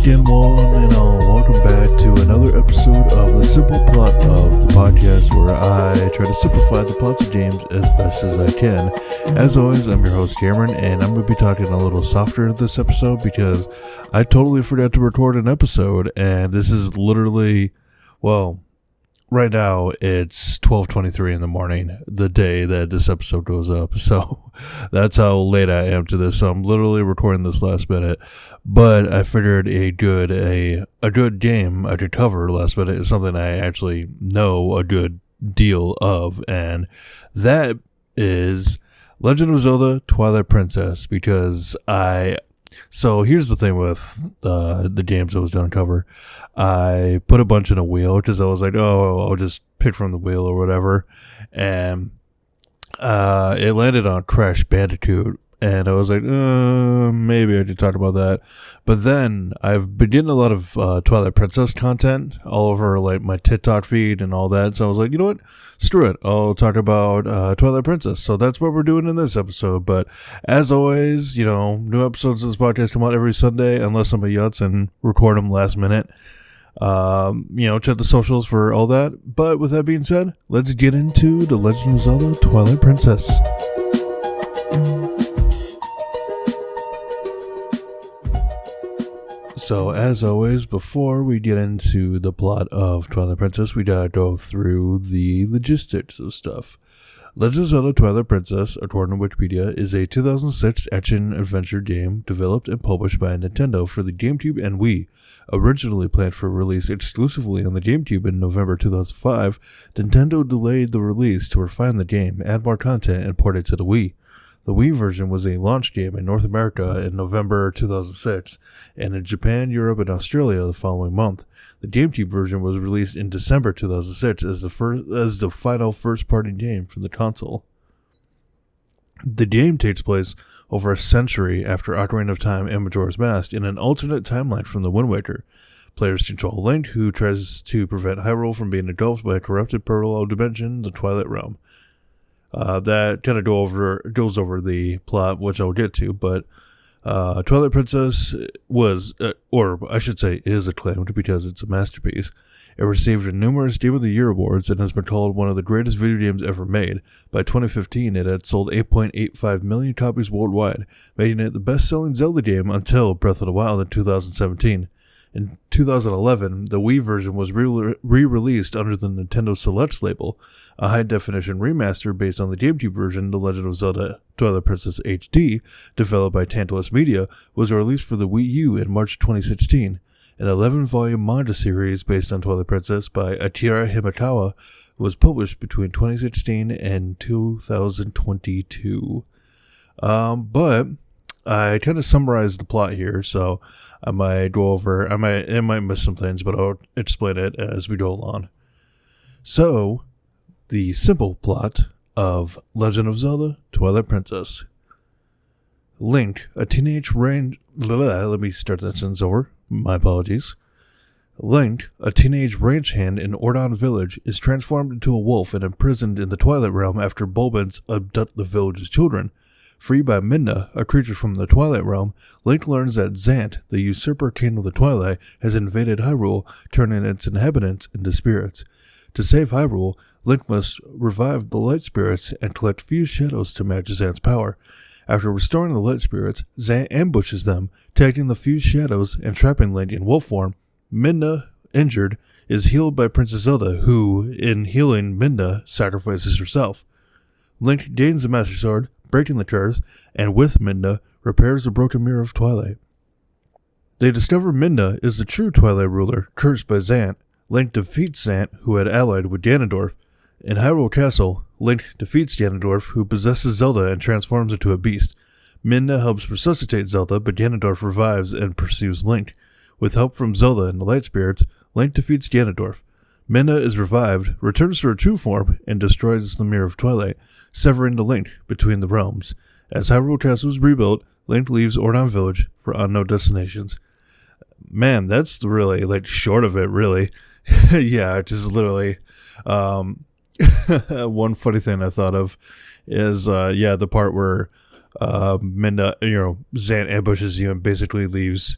again, one and all. Welcome back to another episode of the simple plot of the podcast, where I try to simplify the plots of games as best as I can. As always, I'm your host Cameron, and I'm going to be talking a little softer in this episode because I totally forgot to record an episode, and this is literally, well, right now it's 12:23 in the morning, the day that this episode goes up. So that's how late I am to this. So I'm literally recording this last minute. But I figured a good game I could cover last minute is something I actually know a good deal of, and that is Legend of Zelda Twilight Princess, because so here's the thing with the games I was going to cover. I put a bunch in a wheel because I was like, oh, I'll just pick from the wheel or whatever. And it landed on Crash Bandicoot. And I was like, maybe I could talk about that. But then I've been getting a lot of Twilight Princess content all over like my TikTok feed and all that. So I was like, you know what? Screw it. I'll talk about Twilight Princess. So that's what we're doing in this episode. But as always, new episodes of this podcast come out every Sunday unless I'm a yutz and record them last minute. Check the socials for all that. But with that being said, let's get into The Legend of Zelda Twilight Princess. So, as always, before we get into the plot of Twilight Princess, we gotta go through the logistics of stuff. Legend of Zelda Twilight Princess, according to Wikipedia, is a 2006 action-adventure game developed and published by Nintendo for the GameCube and Wii. Originally planned for release exclusively on the GameCube in November 2005, Nintendo delayed the release to refine the game, add more content, and port it to the Wii. The Wii version was a launch game in North America in November 2006, and in Japan, Europe, and Australia the following month. The GameCube version was released in December 2006 as the final first-party game for the console. The game takes place over a century after Ocarina of Time and Majora's Mask in an alternate timeline from the Wind Waker. Players control Link, who tries to prevent Hyrule from being engulfed by a corrupted parallel dimension, the Twilight Realm. That kind of goes over the plot, which I'll get to, but Twilight Princess was, or I should say is acclaimed because it's a masterpiece. It received numerous Game of the Year awards and has been called one of the greatest video games ever made. By 2015, it had sold 8.85 million copies worldwide, making it the best-selling Zelda game until Breath of the Wild in 2017. In 2011, the Wii version was re-released under the Nintendo Selects label. A high-definition remaster based on the GameCube version, The Legend of Zelda Twilight Princess HD, developed by Tantalus Media, was released for the Wii U in March 2016. An 11-volume manga series based on Twilight Princess by Akira Himekawa was published between 2016 and 2022. But I kind of summarized the plot here, so I might go over, it might miss some things, but I'll explain it as we go along. So, the simple plot of Legend of Zelda Twilight Princess. Link, a teenage ranch... Let me start that sentence over. My apologies. Link, a teenage ranch hand in Ordon Village, is transformed into a wolf and imprisoned in the Twilight Realm after Bulbins abduct the village's children. Freed by Midna, a creature from the Twilight Realm, Link learns that Zant, the usurper king of the Twilight, has invaded Hyrule, turning its inhabitants into spirits. To save Hyrule, Link must revive the light spirits and collect fused shadows to match Zant's power. After restoring the light spirits, Zant ambushes them, taking the fused shadows and trapping Link in wolf form. Midna, injured, is healed by Princess Zelda, who, in healing Midna, sacrifices herself. Link gains the Master Sword, breaking the curse, and with Midna, repairs the broken mirror of Twilight. They discover Midna is the true Twilight ruler, cursed by Zant. Link defeats Zant, who had allied with Ganondorf. In Hyrule Castle, Link defeats Ganondorf, who possesses Zelda and transforms into a beast. Midna helps resuscitate Zelda, but Ganondorf revives and pursues Link. With help from Zelda and the Light Spirits, Link defeats Ganondorf. Midna is revived, returns to her true form, and destroys the Mirror of Twilight, severing the link between the realms. As Hyrule Castle is rebuilt, Link leaves Ordon Village for unknown destinations. Man, that's really, short of it, really. Yeah, just literally. One funny thing I thought of is, the part where Zant ambushes you and basically leaves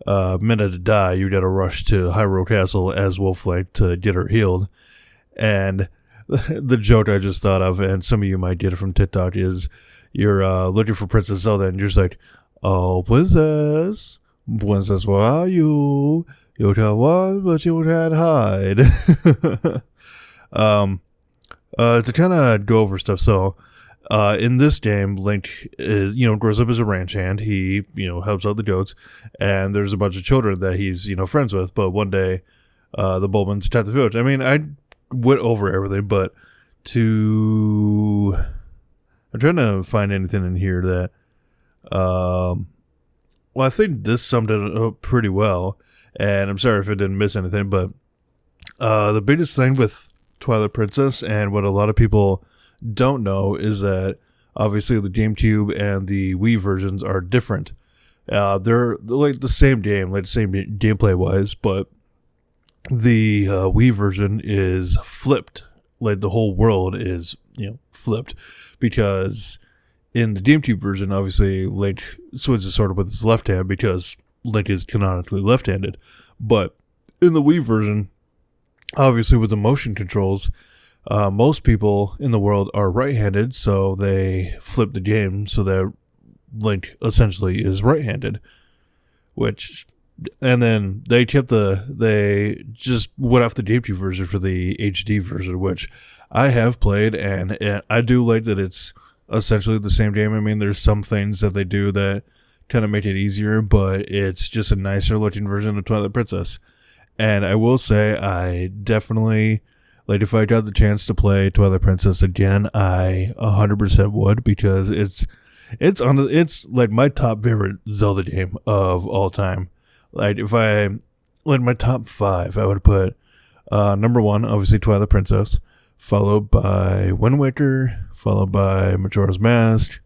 Minna to die, you gotta rush to Hyrule Castle as Wolflink to get her healed. And the joke I just thought of, and some of you might get it from TikTok, is you're looking for Princess Zelda, and you're just like, "Oh, Princess, Princess, where are you? You can run, but you can't hide." To kind of go over stuff, so in this game, Link is, grows up as a ranch hand. He, helps out the goats, and there's a bunch of children that he's, friends with. But one day, the Bulmans attack the village. I mean, I went over everything, but I'm trying to find anything in here that, well, I think this summed it up pretty well, and I'm sorry if I didn't miss anything, but the biggest thing with Twilight Princess and what a lot of people don't know is that obviously the GameCube and the Wii versions are different. They're like the same game, like the same gameplay wise, but the Wii version is flipped. Like the whole world is, flipped, because in the GameCube version, obviously Link swings his sword with his left hand because Link is canonically left-handed. But in the Wii version, obviously with the motion controls, most people in the world are right-handed, so they flip the game so that Link essentially is right-handed. And then they just went off the GameCube version for the HD version, which I have played, and I do like that it's essentially the same game. I mean, there's some things that they do that kind of make it easier, but it's just a nicer looking version of Twilight Princess. And I will say, I definitely, like, if I got the chance to play Twilight Princess again, I 100% would, because it's like my top favorite Zelda game of all time. Like, my top 5, I would put number 1, obviously Twilight Princess, followed by Wind Waker, followed by Majora's Mask.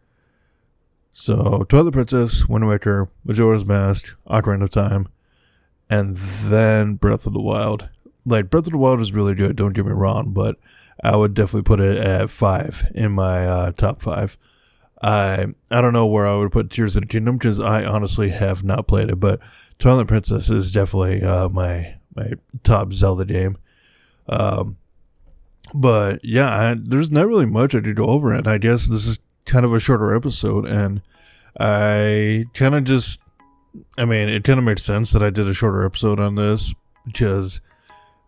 So, Twilight Princess, Wind Waker, Majora's Mask, Ocarina of Time, and then Breath of the Wild. Like, Breath of the Wild is really good, don't get me wrong, but I would definitely put it at 5 in my top 5. I don't know where I would put Tears of the Kingdom, because I honestly have not played it, but Twilight Princess is definitely my top Zelda game. But yeah, there's not really much I could go over, and I guess this is kind of a shorter episode, and it kind of makes sense that I did a shorter episode on this, because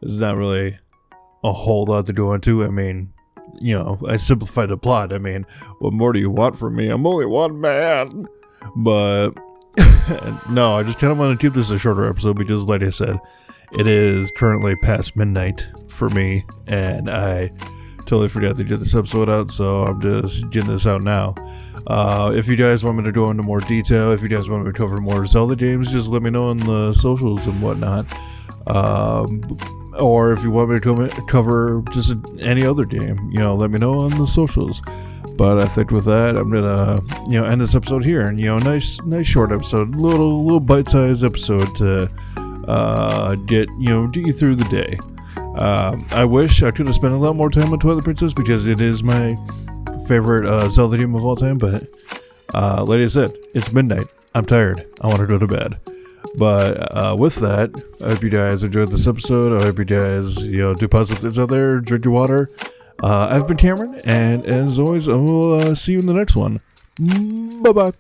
there's not really a whole lot to go into. I mean, I simplified the plot. I mean, what more do you want from me? I'm only one man. But no, I just kind of want to keep this a shorter episode because, like I said, it is currently past midnight for me, and I totally forgot to get this episode out, so I'm just getting this out now. If you guys want me to go into more detail, if you guys want me to cover more Zelda games, just let me know on the socials and whatnot. Or if you want me to cover just any other game, let me know on the socials. But I think with that, I'm gonna, end this episode here. And nice short episode, little bite-sized episode to get you through the day. I wish I could have spent a lot more time on Twilight Princess, because it is my favorite Zelda game of all time. But like I said, it's midnight. I'm tired. I want to go to bed. But with that, I hope you guys enjoyed this episode. I hope you guys, do positive things out there. Drink your water. I've been Cameron, and as always, I will see you in the next one. Bye-bye.